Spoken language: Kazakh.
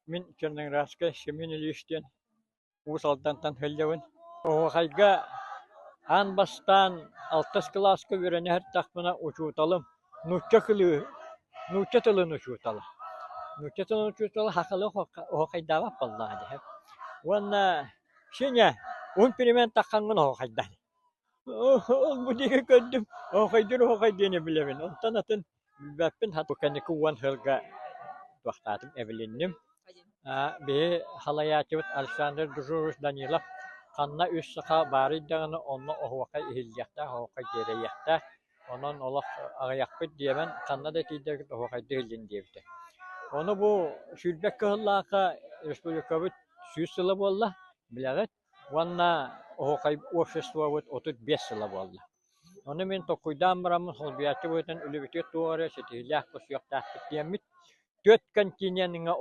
Min Черноградска Семен Ильичтен усалдан хөллөүн. Охайга ан бастан алтыс класска үренер тахмана учуталым. Нуча тылын учуталы. Нуча тылын учуталы хакалы охайдава баллады. Ванна шиня он перемен тахангын охайдан. Ол будиге көддүм. Охайдыны билебин. Онтан атын бәппин хат кенеку ван хылга туактатым эвелинним. Бе халаячыбыт Александр Дужурус Данилов канна үс саха бары даганы онно охвакай ихилjakta, охвакай жереякта, онон олох агаякпыт диебен канна да тидер охвакай дилин диебте. Оны бу сүлбек кыллака республикабыт сүз болла, билегет, ванна охвакай общество вот отут 5 сыла болла. Оны мен токуйдан барамын холбиячы бөтен үлүбүтө туары сетилях посуяктак диемит. 4 континентинге